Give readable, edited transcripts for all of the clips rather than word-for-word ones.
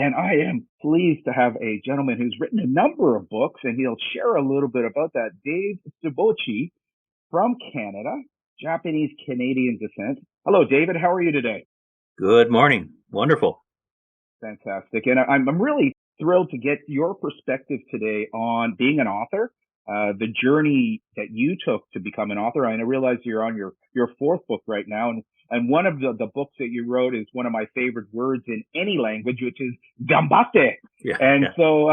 And I am pleased to have a gentleman who's written a number of books, and he'll share a little bit about that. Dave Tsubouchi from Canada, Japanese Canadian descent. Hello, David. How are you today? Good morning. Wonderful. Fantastic. And I'm really thrilled to get your perspective today on being an author, the journey that you took to become an author. And I realize you're on your fourth book right now. And one of the books that you wrote is one of my favorite words in any language, which is Gambatte. Yeah, And yeah, so,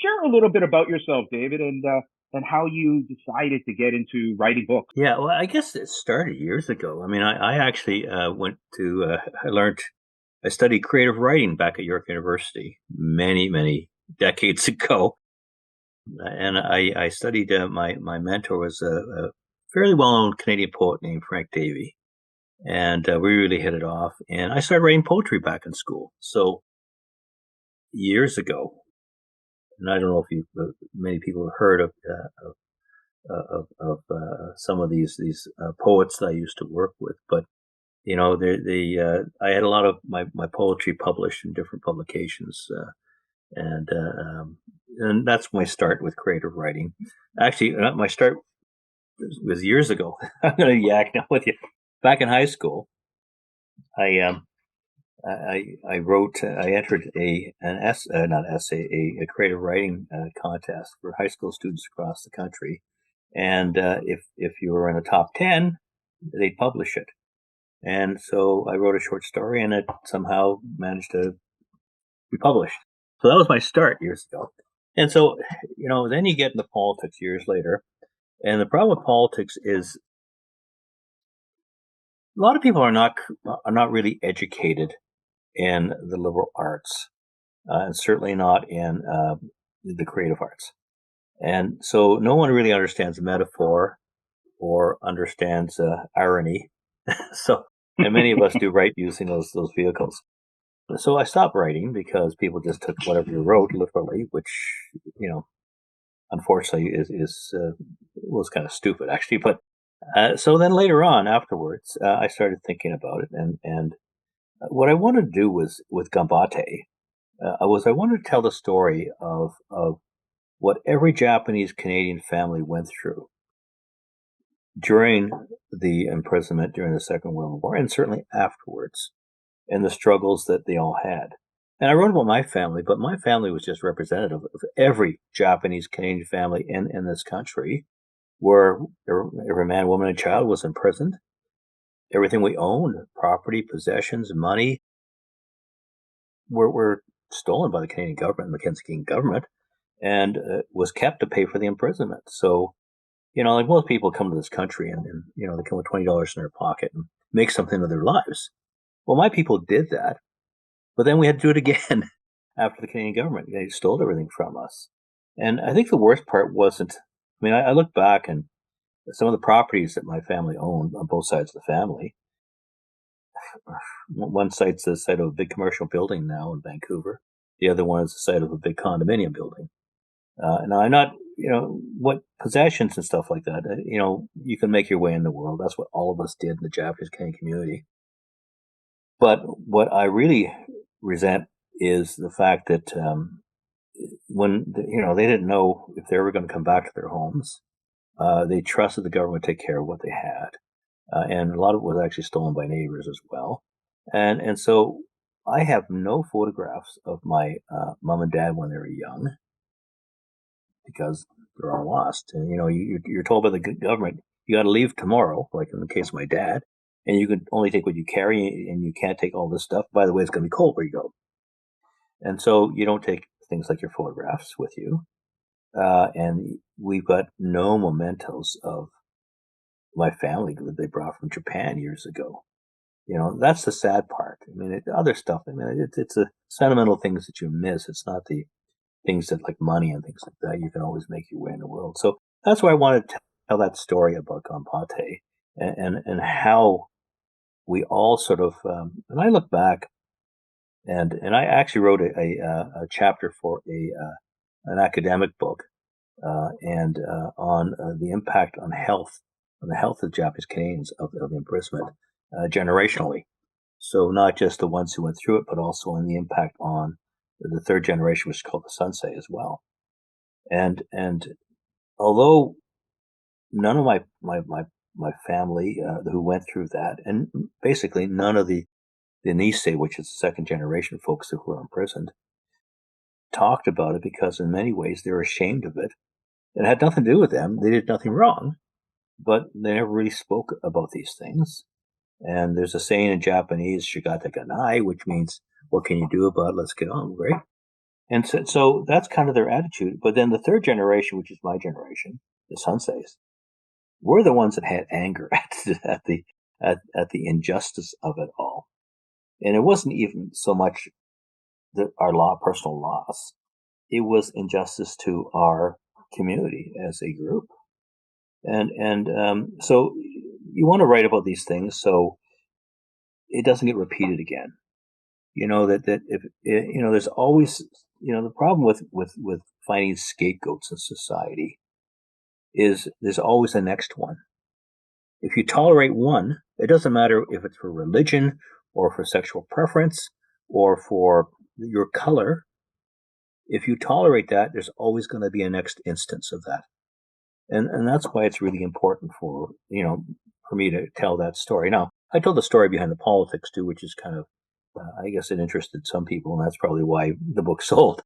share a little bit about yourself, David, and how you decided to get into writing books. yeah. Well, I guess it started years ago. I mean, I actually I studied creative writing back at York University many decades ago, and I studied. My mentor was a fairly well-known Canadian poet named Frank Davy, and we really hit it off. And I started writing poetry back in school. So years ago, and I don't know if many people have heard of some of these poets that I used to work with. But I had a lot of my poetry published in different publications, and and that's my start with creative writing. Actually, my start was years ago. I'm going to yak now with you. Back in high school, I I entered not essay, a creative writing contest for high school students across the country. And if you were in the top 10, they'd publish it. And so I wrote a short story, and it somehow managed to be published. So that was my start years ago. And so, then you get into politics years later. And the problem with politics is a lot of people are not really educated in the liberal arts, and certainly not in the creative arts. And so no one really understands the metaphor or understands irony. So, and many of us do write using those vehicles. So I stopped writing because people just took whatever you wrote literally, which unfortunately was kind of stupid actually. But so then later on, afterwards, I started thinking about it, and what I wanted to do was with Gambatte. I wanted to tell the story of what every Japanese Canadian family went through during the imprisonment during the Second World War, and certainly afterwards, and the struggles that they all had. And I wrote about my family, but my family was just representative of every Japanese Canadian family in this country, where every man, woman, and child was imprisoned. Everything we owned, property, possessions, money, were stolen by the Canadian government, the Mackenzie King government, and was kept to pay for the imprisonment. So, like most people come to this country and they come with $20 in their pocket and make something of their lives. Well, my people did that, but then we had to do it again after the Canadian government. They stole everything from us. And I think the worst part wasn't, I look back and some of the properties that my family owned on both sides of the family. One site's the site of a big commercial building now in Vancouver. The other one is the site of a big condominium building. Now, I'm not, what possessions and stuff like that, you can make your way in the world. That's what all of us did in the Japanese Canadian community. But what I really resent is the fact that when, they didn't know if they were going to come back to their homes, they trusted the government to take care of what they had. And a lot of it was actually stolen by neighbors as well. And so I have no photographs of my mom and dad when they were young, because they're all lost. And, you're told by the government, you got to leave tomorrow, like in the case of my dad, and you can only take what you carry, and you can't take all this stuff. By the way, it's going to be cold where you go. And so you don't take things like your photographs with you. And we've got no mementos of my family that they brought from Japan years ago. That's the sad part. Other stuff, it's the sentimental things that you miss. It's not the things that, like money and things like that, you can always make your way in the world. So that's why I wanted to tell that story about Gambatte, and how we all sort of, and I look back, and I actually wrote a chapter for an academic book, and on the impact on the health of Japanese Canadians of the imprisonment, generationally. So not just the ones who went through it, but also on the impact on the third generation was called the Sansei as well. And although none of my family who went through that, and basically none of the Nisei, which is the second generation folks who were imprisoned, talked about it because in many ways they were ashamed of it. It had nothing to do with them. They did nothing wrong, but they never really spoke about these things. And there's a saying in Japanese, shigata ganai, which means, what can you do about it? Let's get on, right? And so that's kind of their attitude. But then the third generation, which is my generation, the Sanseis, we're the ones that had anger at the injustice of it all. And it wasn't even so much our personal loss. It was injustice to our community as a group. And so you want to write about these things so it doesn't get repeated again. That if there's always, the problem with finding scapegoats in society is there's always the next one. If you tolerate one, it doesn't matter if it's for religion or for sexual preference or for your color. If you tolerate that, there's always going to be a next instance of that. And that's why it's really important for me to tell that story. Now, I told the story behind the politics too, which is kind of, I guess it interested some people, and that's probably why the book sold.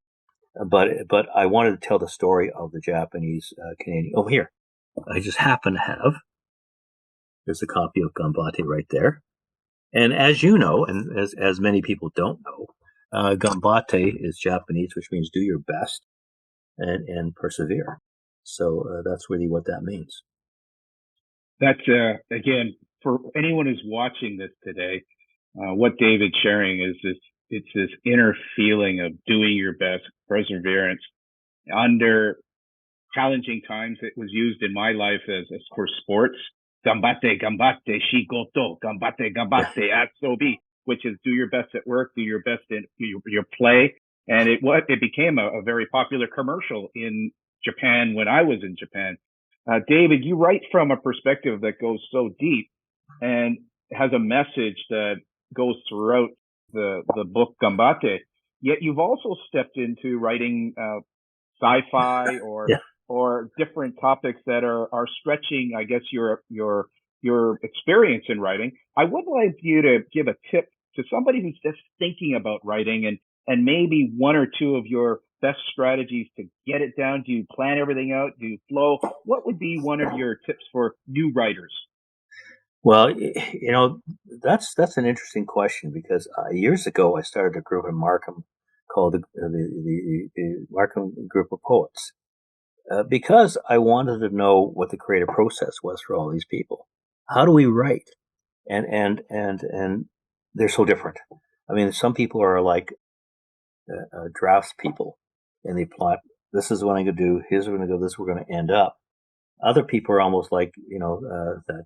But I wanted to tell the story of the Japanese Canadian. Oh, here, I just happen to have. There's a copy of Gambatte right there. And as you know, and as many people don't know, Gambatte is Japanese, which means do your best and persevere. So that's really what that means. That's, again, for anyone who's watching this today, what David's sharing is it's this inner feeling of doing your best, perseverance under challenging times. It was used in my life as for sports. Gambatte, gambatte, shigoto, gambatte, gambatte, atsobi, which is do your best at work, do your best in your play. And it became a very popular commercial in Japan when I was in Japan. David, you write from a perspective that goes so deep and has a message that goes throughout the book Gambatte. Yet you've also stepped into writing sci-fi or yeah. or different topics that are stretching, I guess, your experience in writing. I would like you to give a tip to somebody who's just thinking about writing and maybe one or two of your best strategies to get it down. Do you plan everything out? Do you flow? What would be one of your tips for new writers? Well, that's an interesting question because years ago I started a group in Markham called the Markham Group of Poets because I wanted to know what the creative process was for all these people. How do we write? And they're so different. I mean, some people are like drafts people, and they plot. This is what I'm going to do. Here's what we're going to go. This is where we're going to end up. Other people are almost like that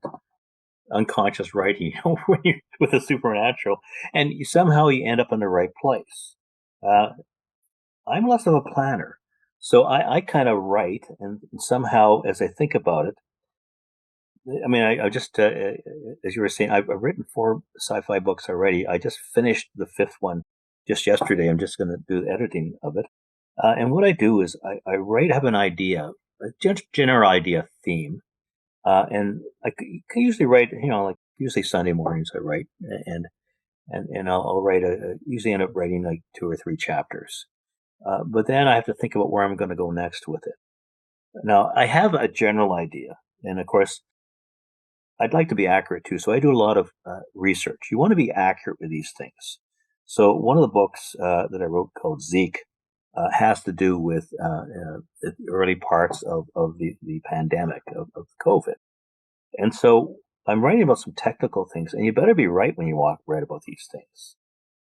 unconscious writing, when you with the supernatural, and somehow you end up in the right place. I'm less of a planner, so I kind of write, and somehow as I think about it, I mean, I just as you were saying, I've written 4 sci-fi books already. I just finished the 5th one just yesterday. I'm just going to do the editing of it, and what I do is I write, have an idea, a general idea theme. And I can usually write, like usually Sunday mornings I write, and I'll write usually end up writing like 2 or 3 chapters. But then I have to think about where I'm going to go next with it. Now I have a general idea, and of course I'd like to be accurate too. So I do a lot of research. You want to be accurate with these things. So one of the books that I wrote called Zeke has to do with the early parts of the pandemic of COVID. And so I'm writing about some technical things, and you better be right when you write about these things.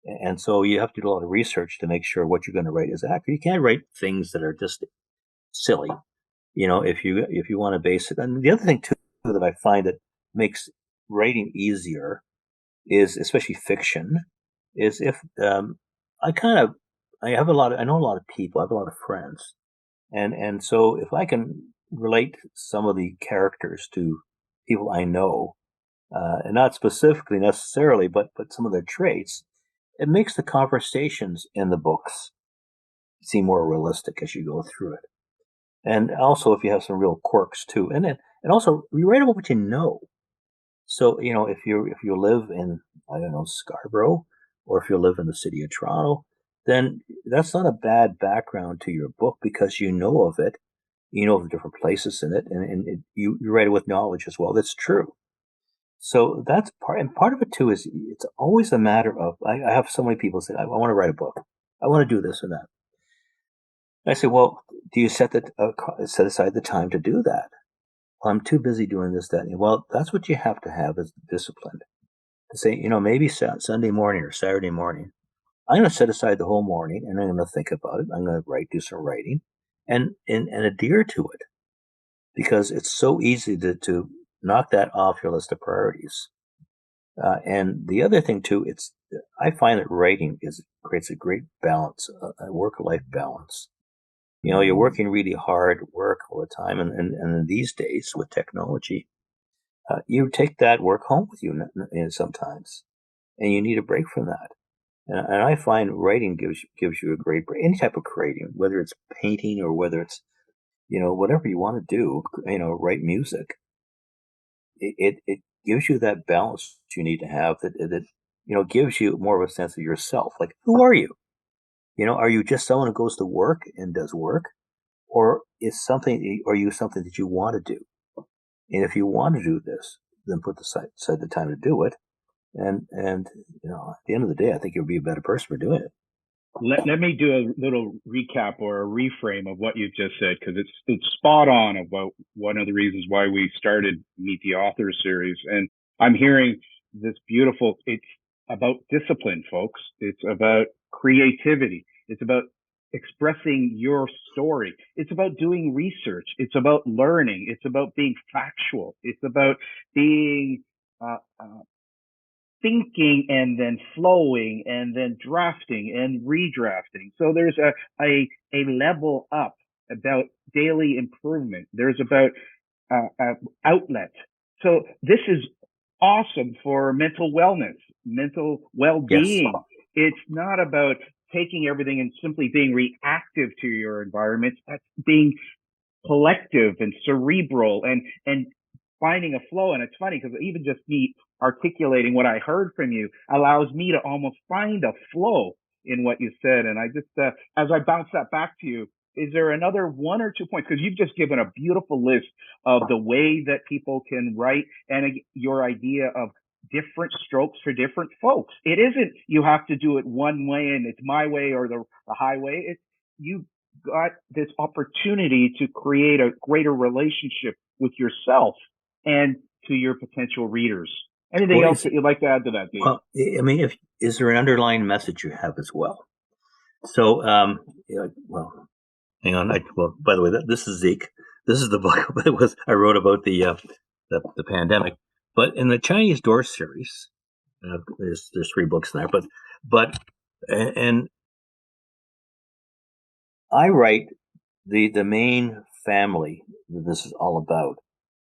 And so you have to do a lot of research to make sure what you're going to write is accurate. You can't write things that are just silly, if you want to base it. And the other thing too that I find that makes writing easier is, especially fiction, is if I know a lot of people, I have a lot of friends, and so if I can relate some of the characters to people I know, and not specifically necessarily, but some of their traits, it makes the conversations in the books seem more realistic as you go through it. And also, if you have some real quirks too, and also you write about what you know. So if you live in, I don't know, Scarborough, or if you live in the city of Toronto, then that's not a bad background to your book because you know of it. You know of the different places in it, and you write it with knowledge as well. That's true. So that's part, and part of it too is it's always a matter of. I have so many people say, I want to write a book, I want to do this and that. I say, well, do you set aside the time to do that? Well, I'm too busy doing this, that. Well, that's what you have to have is discipline. To say, maybe Sunday morning or Saturday morning, I'm going to set aside the whole morning and I'm going to think about it. I'm going to do some writing, and adhere to it because it's so easy to knock that off your list of priorities. And the other thing too, I find that writing creates a great balance, a work-life balance. You're working really hard work all the time, and these days with technology, you take that work home with you sometimes, and you need a break from that. And I find writing gives you a great break. Any type of creating, whether it's painting or whether it's whatever you want to do, write music. It gives you that balance you need to have that gives you more of a sense of yourself. Like, who are you? Are you just someone who goes to work and does work? Or are you something that you want to do? And if you want to do this, then put aside the time to do it. And at the end of the day, I think you'll be a better person for doing it. Let me do a little recap or a reframe of what you just said, because it's spot on about one of the reasons why we started Meet the Author series. And I'm hearing this beautiful, it's about discipline, folks. It's about creativity. It's about expressing your story. It's about doing research. It's about learning. It's about being factual. It's about being thinking and then flowing and then drafting and redrafting. So there's a level up about daily improvement. There's about outlet. So this is awesome for mental wellness, mental well-being. Yes. It's not about taking everything and simply being reactive to your environment. That's being collective and cerebral and finding a flow. And it's funny because even just me articulating what I heard from you allows me to almost find a flow in what you said. And I just, as I bounce that back to you, is there another one or 2 points? Because you've just given a beautiful list of the way that people can write and your idea of different strokes for different folks. It isn't you have to do it one way and it's my way or the highway. It's you got this opportunity to create a greater relationship with yourself and to your potential readers. Anything else that you'd like to add to that, Dave? Well, I mean, is there an underlying message you have as well? So, well, hang on. Well, by the way, this is Zeke. This is the book I wrote about the pandemic. But in the Chinese Door series, there's 3 books in there. But and I write the main family that this is all about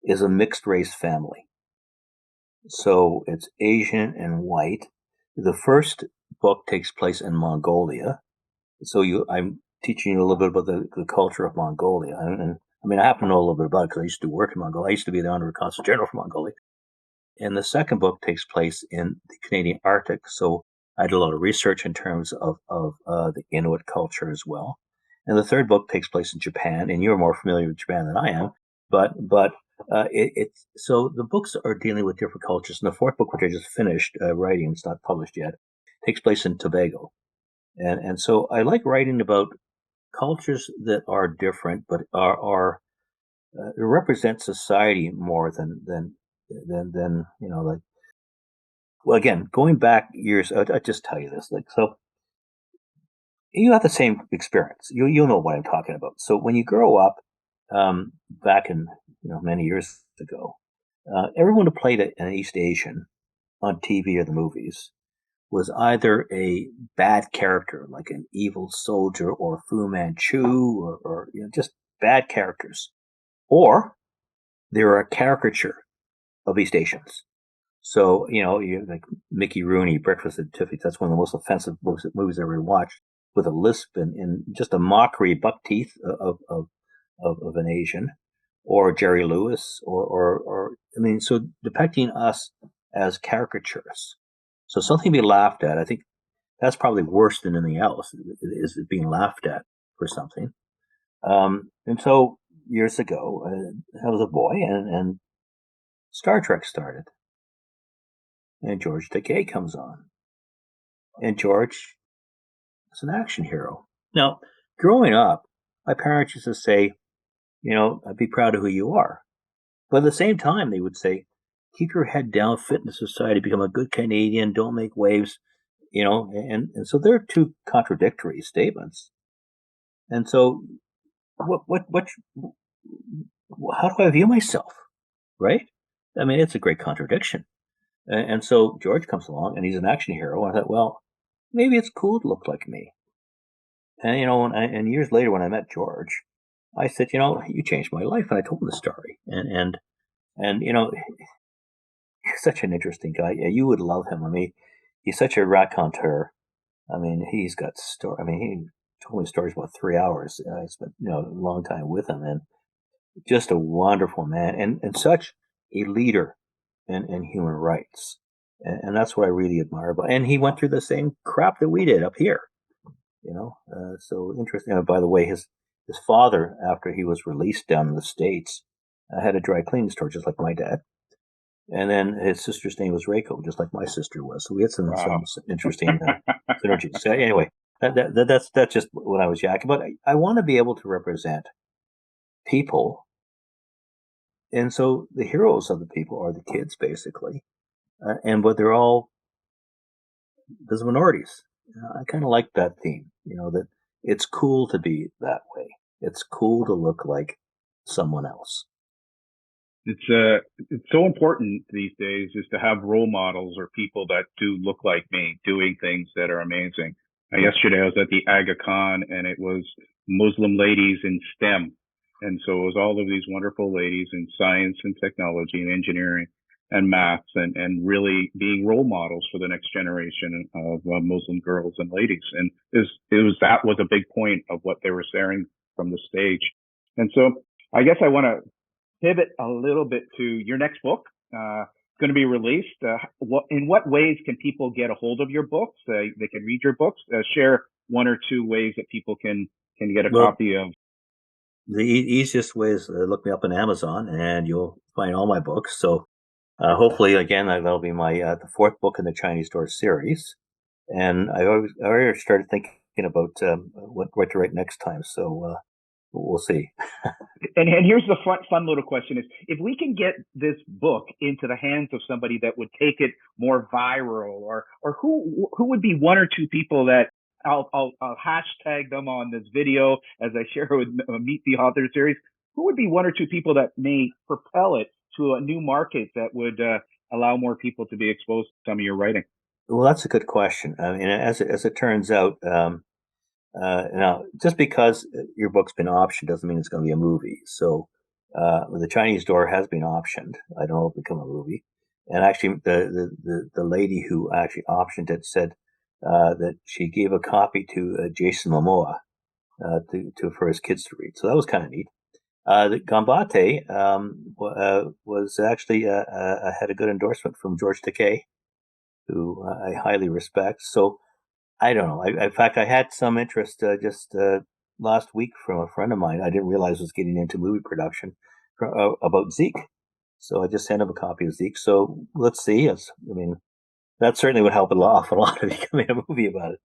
is a mixed race family. So it's Asian and white. The first book takes place in Mongolia. So I'm teaching you a little bit about the culture of Mongolia. And I mean, I happen to know a little bit about it because I used to work in Mongolia. I used to be the Honorary Consul General for Mongolia. And the second book takes place in the Canadian Arctic. So I did a lot of research in terms of the Inuit culture as well. And the third book takes place in Japan, and you're more familiar with Japan than I am. But so the books are dealing with different cultures. And the fourth book, which I just finished writing, it's not published yet, takes place in Tobago. And so I like writing about cultures that are different, but are represent society more than like. Well, again, going back years, I'll just tell you this. So you have the same experience. You'll know what I'm talking about. So when you grow up, back in many years ago, everyone who played an East Asian on TV or the movies was either a bad character, like an evil soldier or Fu Manchu, or just bad characters, or they were a caricature of East Asians. So you like Mickey Rooney, Breakfast at Tiffany's. That's one of the most offensive movies I ever watched. with a lisp and just a mockery, buck teeth of an Asian, or Jerry Lewis, or I mean, so depicting us as caricatures. So something to be laughed at. I think that's probably worse than anything else, is being laughed at for something. And so years ago, I was a boy, and Star Trek started, and George Takei comes on, and George is an action hero. Now, growing up, my parents used to say, be proud of who you are. But at the same time, they would say, keep your head down, fit in society, become a good Canadian, don't make waves, and so there are two contradictory statements. And so how do I view myself? Right? I mean, it's a great contradiction. And so George comes along and he's an action hero. And I thought, well, maybe it's cool to look like me. And, and years later when I met George, I said, you changed my life. And I told him the story. And he's such an interesting guy. Yeah, you would love him. I mean, he's such a raconteur. I mean, he's got story. I mean, he told me stories about 3 hours. I spent, a long time with him, and just a wonderful man, and such a leader in human rights. And that's what I really admire about. And he went through the same crap that we did up here, so interesting. By the way, his father, after he was released down in the States, had a dry cleaning store, just like my dad. And then his sister's name was Reiko, just like my sister was. So we had some interesting synergies. So anyway, that's just what I was yakking. But I want to be able to represent people. And so the heroes of the people are the kids, basically. But they're all, there's minorities. I kind of like that theme, that it's cool to be that way. It's cool to look like someone else. It's so important these days is to have role models or people that do look like me doing things that are amazing. Yesterday I was at the Aga Khan, and it was Muslim ladies in STEM. And so it was all of these wonderful ladies in science and technology and engineering and maths, and really being role models for the next generation of Muslim girls and ladies. And that was a big point of what they were sharing from the stage. And so I guess I want to pivot a little bit to your next book. It's going to be released. In what ways can people get a hold of your books? They can read your books. Share one or two ways that people can get a copy of. The easiest way is look me up on Amazon, and you'll find all my books. So hopefully, again, that'll be my the fourth book in the Chinese Door series. And I already started thinking about what to write next time. So we'll see. And here's the fun little question: is if we can get this book into the hands of somebody that would take it more viral, or who would be one or two people that I'll hashtag them on this video as I share with Meet the Author series. Who would be one or two people that may propel it to a new market that would allow more people to be exposed to some of your writing? Well, that's a good question. I mean, as it turns out, now just because your book's been optioned doesn't mean it's going to be a movie. So the Chinese Door has been optioned. I don't know if it'll become a movie. And actually, the lady who actually optioned it said that she gave a copy to Jason Momoa for his kids to read. So that was kind of neat. The Gambatte was actually had a good endorsement from George Takei, who I highly respect. So I don't know. In fact, I had some interest just last week from a friend of mine. I didn't realize was getting into movie production about Zeke. So I just sent him a copy of Zeke. So let's see. That certainly would help a lot of becoming a movie about it.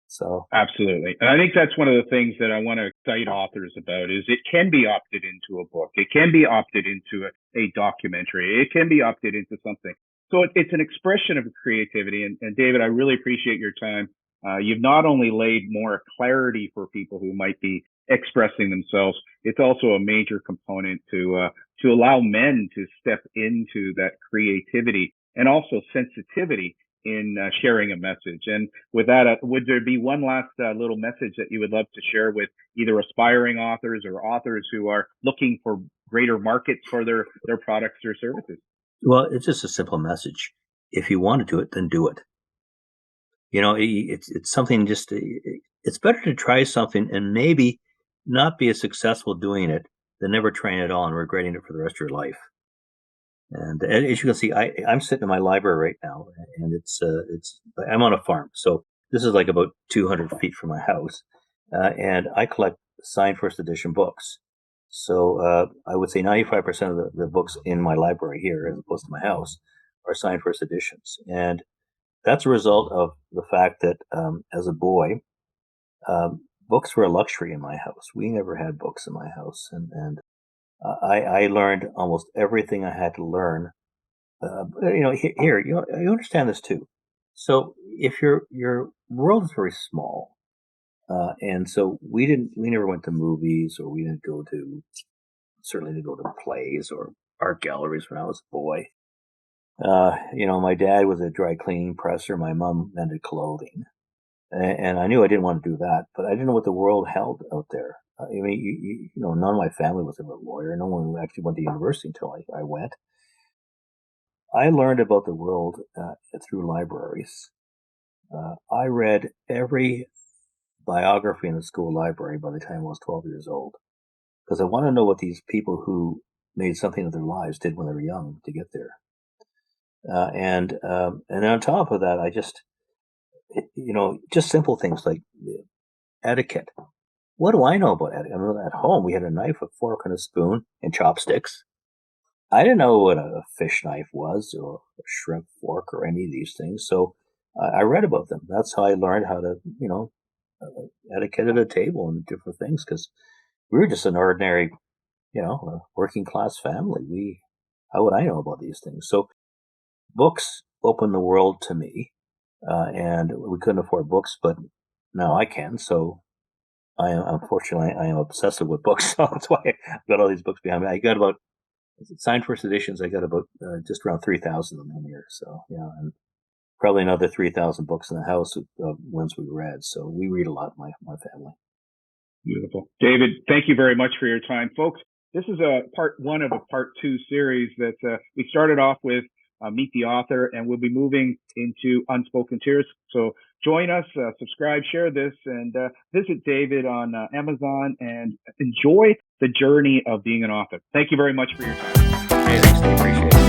So absolutely. And I think that's one of the things that I want to excite authors about is it can be opted into a book. It can be opted into a documentary. It can be opted into something. So it's an expression of creativity. And David, I really appreciate your time. You've not only laid more clarity for people who might be expressing themselves, it's also a major component to allow men to step into that creativity and also sensitivity in sharing a message. And with that, would there be one last little message that you would love to share with either aspiring authors or authors who are looking for greater markets for their products or services? Well, it's just a simple message. If you want to do it, then do it. It's something just it's better to try something and maybe not be as successful doing it than never trying it at all and regretting it for the rest of your life. And as you can see, I'm sitting in my library right now, and I'm on a farm, so this is like about 200 feet from my house, and I collect signed first edition books. So I would say 95% of the books in my library here, as opposed to my house, are signed first editions, and that's a result of the fact that as a boy, books were a luxury in my house. We never had books in my house, and I learned almost everything I had to learn. Here you understand this too. So if your world is very small, and so we never went to movies, or we didn't go to certainly didn't go to plays or art galleries when I was a boy. My dad was a dry cleaning presser. My mom mended clothing, and I knew I didn't want to do that, but I didn't know what the world held out there. I mean, none of my family was a lawyer. No one actually went to university until I went. I learned about the world through libraries. I read every biography in the school library by the time I was 12 years old, because I want to know what these people who made something of their lives did when they were young to get there. And on top of that, I just simple things like etiquette. What do I know about etiquette? I mean, at home, we had a knife, a fork, and a spoon, and chopsticks. I didn't know what a fish knife was, or a shrimp fork, or any of these things. So I read about them. That's how I learned how to, etiquette at a table and different things, because we were just an ordinary, working class family. How would I know about these things? So books opened the world to me, and we couldn't afford books, but now I can. So unfortunately, I am obsessive with books. So that's why I've got all these books behind me. I got about signed first editions. I got about just around 3,000 of them in here. So and probably another 3,000 books in the house of ones we read. So we read a lot, my family. Beautiful. David, thank you very much for your time. Folks, this is a part one of a part two series that we started off with Meet the Author, and we'll be moving into Unspoken Tears. So join us, subscribe, share this, and visit David on Amazon and enjoy the journey of being an author. Thank you very much for your time. Hey, thanks. I appreciate it.